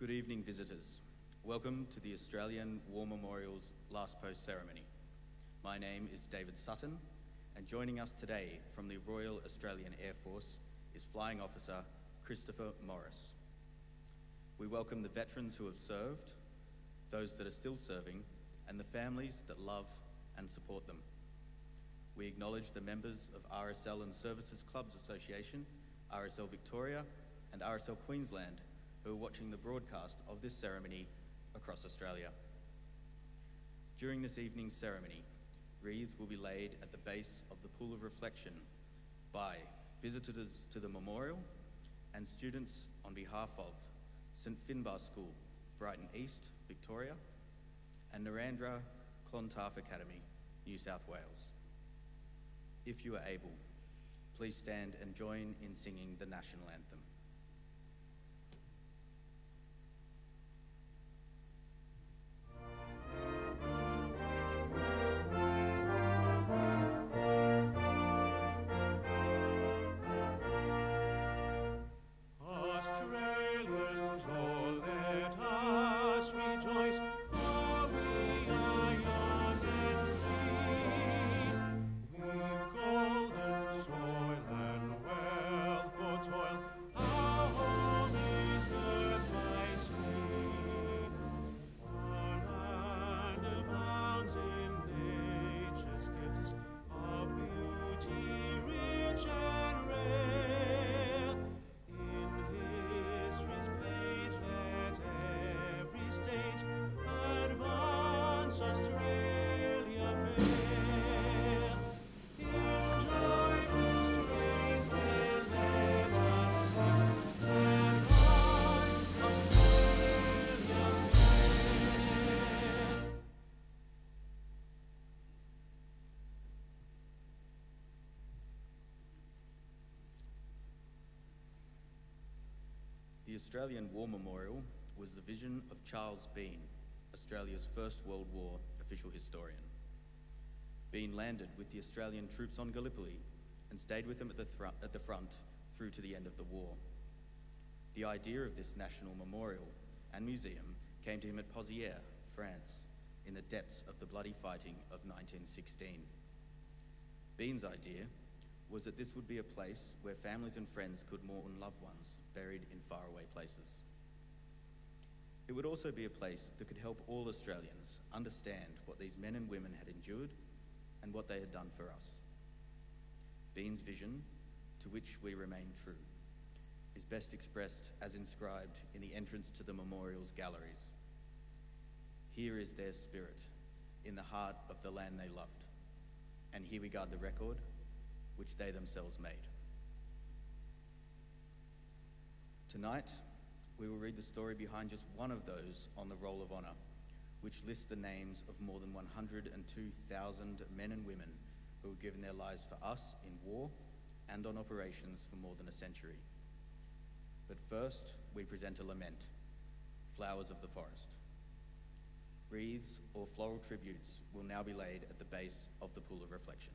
Good evening, visitors. Welcome to the Australian War Memorial's Last Post ceremony. My name is David Sutton, and joining us today from the Royal Australian Air Force is Flying Officer Christopher Morris. We welcome the veterans who have served, those that are still serving, and the families that love and support them. We acknowledge the members of RSL and Services Clubs Association, RSL Victoria, and RSL Queensland who are watching the broadcast of this ceremony across Australia. During this evening's ceremony, wreaths will be laid at the base of the Pool of Reflection by visitors to the memorial and students on behalf of St Finbarr School, Brighton East, Victoria, and Narrandera Clontarf Academy, New South Wales. If you are able, please stand and join in singing the national anthem. The Australian War Memorial was the vision of Charles Bean, Australia's First World War official historian. Bean landed with the Australian troops on Gallipoli and stayed with them at the front through to the end of the war. The idea of this national memorial and museum came to him at Pozières, France, in the depths of the bloody fighting of 1916. Bean's idea was that this would be a place where families and friends could mourn loved ones buried in faraway places. It would also be a place that could help all Australians understand what these men and women had endured and what they had done for us. Bean's vision, to which we remain true, is best expressed as inscribed in the entrance to the memorial's galleries. Here is their spirit, in the heart of the land they loved, and here we guard the record which they themselves made. Tonight, we will read the story behind just one of those on the Roll of Honour, which lists the names of more than 102,000 men and women who have given their lives for us in war and on operations for more than a century. But first, we present a lament, Flowers of the Forest. Wreaths or floral tributes will now be laid at the base of the Pool of Reflection.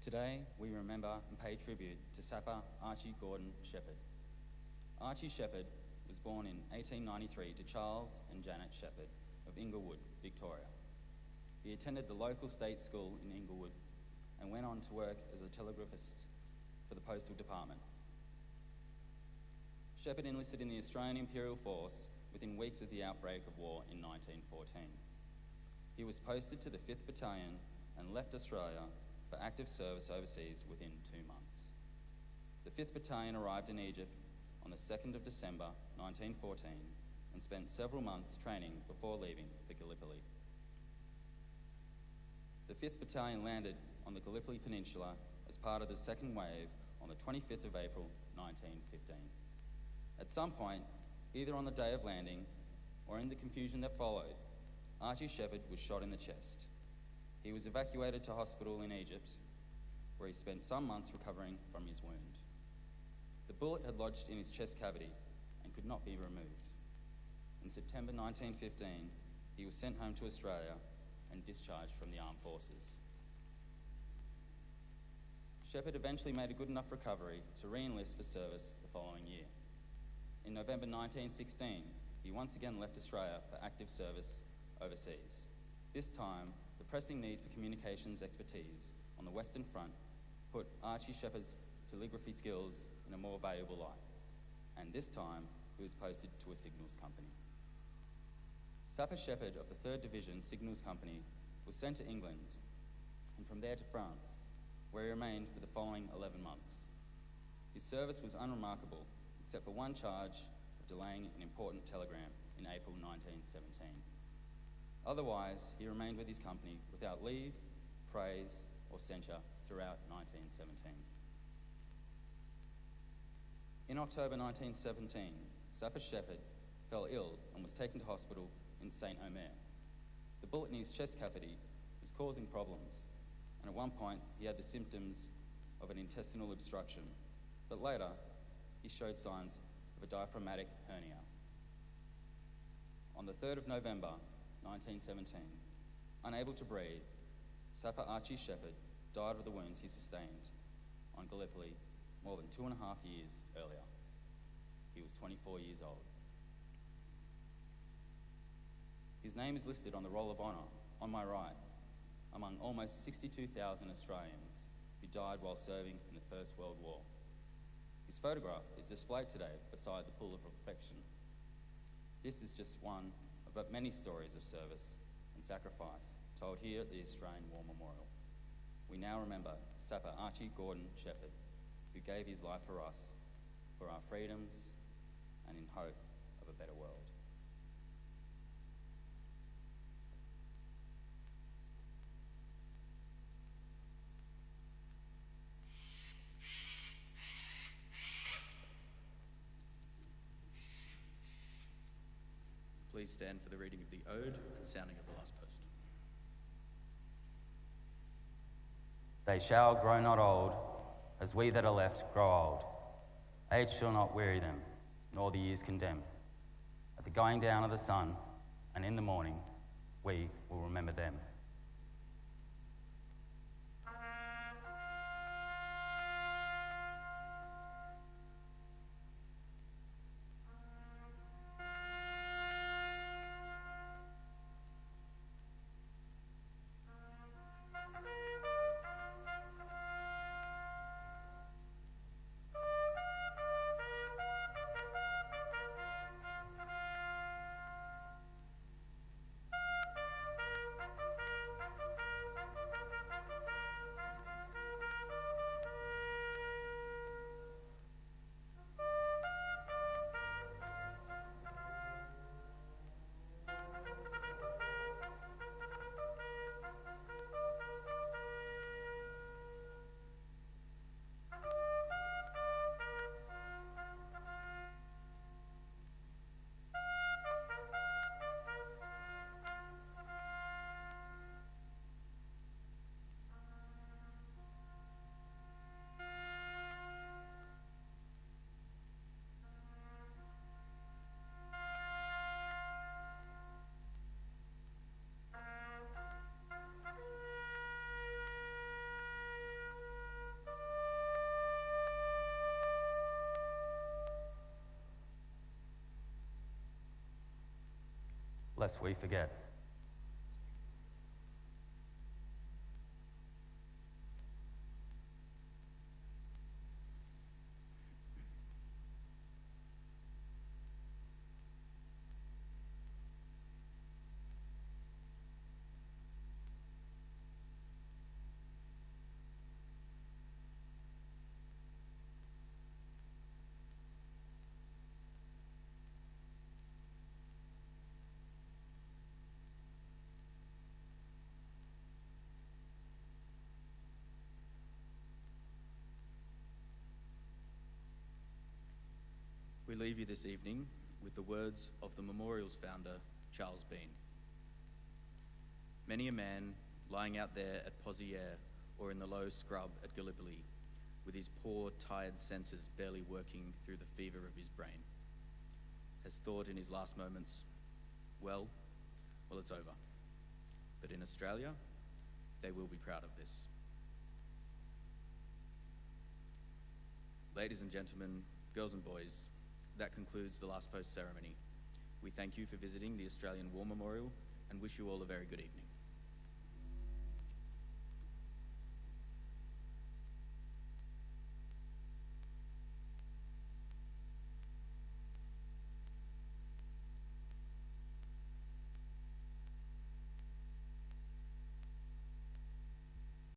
Today, we remember and pay tribute to Sapper Archie Gordon Shepherd. Archie Shepherd was born in 1893 to Charles and Janet Shepherd of Inglewood, Victoria. He attended the local state school in Inglewood and went on to work as a telegraphist for the Postal Department. Shepherd enlisted in the Australian Imperial Force within weeks of the outbreak of war in 1914. He was posted to the 5th Battalion and left Australia for active service overseas within 2 months. The 5th Battalion arrived in Egypt on the 2nd of December 1914 and spent several months training before leaving for Gallipoli. The 5th Battalion landed on the Gallipoli Peninsula as part of the second wave on the 25th of April 1915. At some point, either on the day of landing or in the confusion that followed, Archie Shepherd was shot in the chest. He was evacuated to hospital in Egypt, where he spent some months recovering from his wound. The bullet had lodged in his chest cavity and could not be removed. In September 1915, he was sent home to Australia and discharged from the armed forces. Shepherd eventually made a good enough recovery to re-enlist for service the following year. In November 1916, he once again left Australia for active service overseas. This time, the pressing need for communications expertise on the Western Front put Archie Shepherd's telegraphy skills in a more valuable light, and this time he was posted to a signals company. Sapper Shepherd of the 3rd Division Signals Company was sent to England and from there to France, where he remained for the following 11 months. His service was unremarkable, except for one charge of delaying an important telegram in April 1917. Otherwise, he remained with his company without leave, praise, or censure throughout 1917. In October 1917, Sapper Shepherd fell ill and was taken to hospital in St. Omer. The bullet in his chest cavity was causing problems, and at one point he had the symptoms of an intestinal obstruction, but later he showed signs of a diaphragmatic hernia. On the 3rd of November 1917, unable to breathe, Sapper Archie Shepherd died of the wounds he sustained on Gallipoli more than 2.5 years earlier. He was 24 years old. His name is listed on the Roll of Honour on my right, among almost 62,000 Australians who died while serving in the First World War. His photograph is displayed today beside the Pool of Reflection. This is just one of but many stories of service and sacrifice told here at the Australian War Memorial. We now remember Sapper Archie Gordon Shepherd, who gave his life for us, for our freedoms, and in hope of a better world. Please stand for the reading of the ode and sounding of the last post. They shall grow not old, as we that are left grow old. Age shall not weary them, nor the years condemn. At the going down of the sun, and in the morning, we will remember them. lest we forget. We leave you this evening with the words of the memorial's founder, Charles Bean. Many a man lying out there at Poziere or in the low scrub at Gallipoli, with his poor, tired senses barely working through the fever of his brain, has thought in his last moments, well, it's over. But in Australia, they will be proud of this. Ladies and gentlemen, girls and boys, that concludes the last post ceremony. We thank you for visiting the Australian War Memorial and wish you all a very good evening.